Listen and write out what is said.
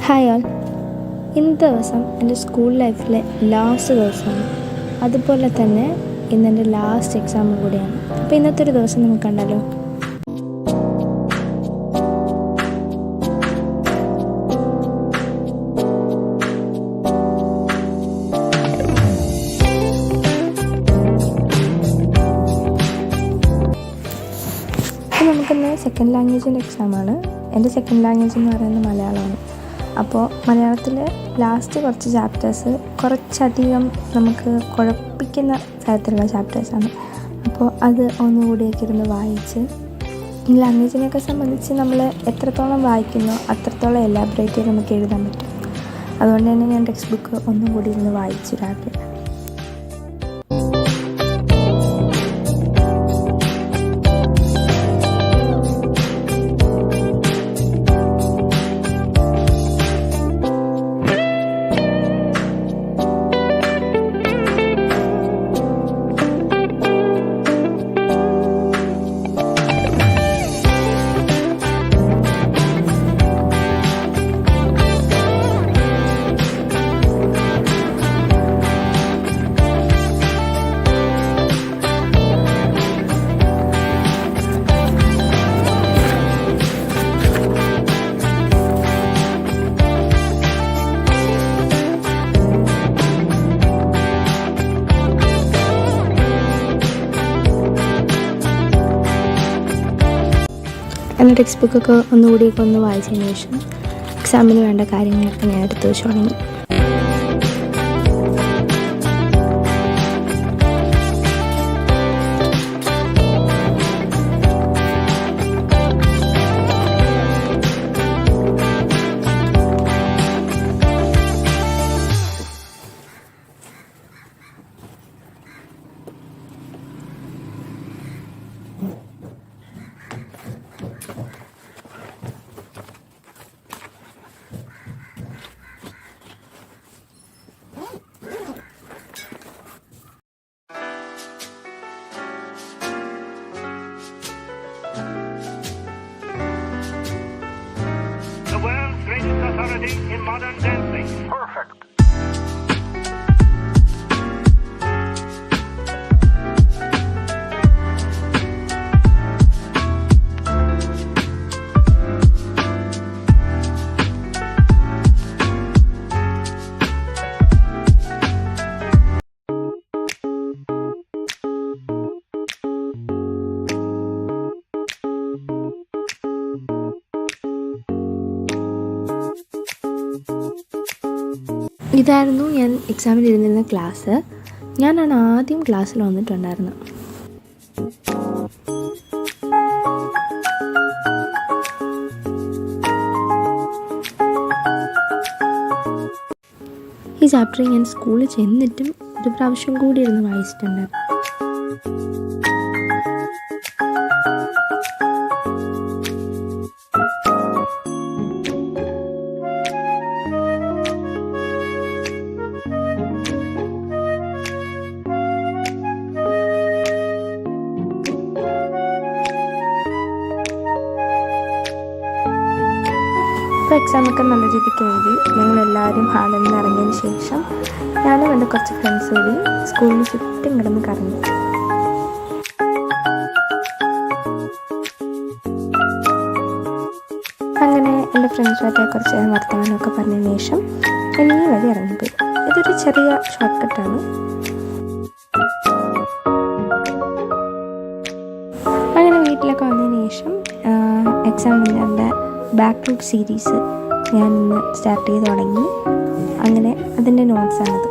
Hi all. ഇന്നത്തെ ദിവസം എൻ്റെ സ്കൂൾ ലൈഫിലെ ലാസ്റ്റ് ദിവസമാണ്. അതുപോലെ തന്നെ ഇന്നെൻ്റെ ലാസ്റ്റ് എക്സാമും കൂടിയാണ്. അപ്പോൾ ഇന്നത്തെ ഒരു ദിവസം നമുക്ക് കണ്ടാലോ. അപ്പോൾ നമുക്കിന്ന് സെക്കൻഡ് ലാംഗ്വേജിൻ്റെ എക്സാമാണ്. എൻ്റെ സെക്കൻഡ് ലാംഗ്വേജ് എന്ന് പറയുന്നത് മലയാളമാണ്. അപ്പോൾ മലയാളത്തിൽ ലാസ്റ്റ് കുറച്ച് ചാപ്റ്റേഴ്സ് കുറച്ചധികം നമുക്ക് കുഴപ്പിക്കുന്ന തരത്തിലുള്ള ചാപ്റ്റേഴ്സാണ്. അപ്പോൾ അത് ഒന്നുകൂടിയൊക്കെ ഇരുന്ന് വായിച്ച് ഈ ലാംഗ്വേജിനെയൊക്കെ സംബന്ധിച്ച് നമ്മൾ എത്രത്തോളം വായിക്കുന്നോ അത്രത്തോളം എലാബറേറ്റ് ചെയ്ത് നമുക്ക് എഴുതാൻ പറ്റും. അതുകൊണ്ട് തന്നെ ഞാൻ ടെക്സ്റ്റ് ബുക്ക് ഒന്നും കൂടി ഇരുന്ന് വായിച്ചു രാവിലെ. എൻ്റെ ടെക്സ്റ്റ് ബുക്കൊക്കെ ഒന്നുകൂടിയൊക്കെ ഒന്ന് വായിച്ചതിന് ശേഷം എക്സാമിന് വേണ്ട കാര്യങ്ങളൊക്കെ ഞാൻ എടുത്തു വെച്ച് തുടങ്ങി. World's greatest authority in modern dancing. Perfect. ഇതായിരുന്നു ഞാൻ എക്സാമിന് ഇരുന്നിരുന്ന ക്ലാസ്. ഞാനാണ് ആദ്യം ക്ലാസ്സിൽ വന്നിട്ടുണ്ടായിരുന്നത്. ഈ ചാപ്റ്റർ ഞാൻ സ്കൂളിൽ ചെന്നിട്ടും ഒരു പ്രാവശ്യം കൂടി ഇരുന്ന് വായിച്ചിട്ടുണ്ടായിരുന്നു. അപ്പോൾ എക്സാമൊക്കെ നല്ല രീതിക്ക് എഴുതി ഞങ്ങളെല്ലാവരും ഹാളിൽ നിന്ന് ഇറങ്ങിയതിന് ശേഷം ഞാനും എൻ്റെ കുറച്ച് ഫ്രണ്ട്സ് കൂടി സ്കൂളിന് ചുറ്റും കിടന്ന് കറങ്ങി. അങ്ങനെ എൻ്റെ ഫ്രണ്ട്സുമായിട്ട് കുറച്ച് വർത്തമാനമൊക്കെ പറഞ്ഞതിന് ശേഷം ഞാൻ ഈ വഴി ഇറങ്ങിപ്പോയി. ഇതൊരു ചെറിയ ഷോർട്ട് കട്ടാണ്. അങ്ങനെ വീട്ടിലൊക്കെ വന്നതിന് ശേഷം എക്സാമിൻ്റെ ബാക്ക് റൂട്ട് സീരീസ് ഞാൻ ഇന്ന് സ്റ്റാർട്ട് ചെയ്ത് തുടങ്ങി. അങ്ങനെ അതിൻ്റെ നോട്ട്സാണത്.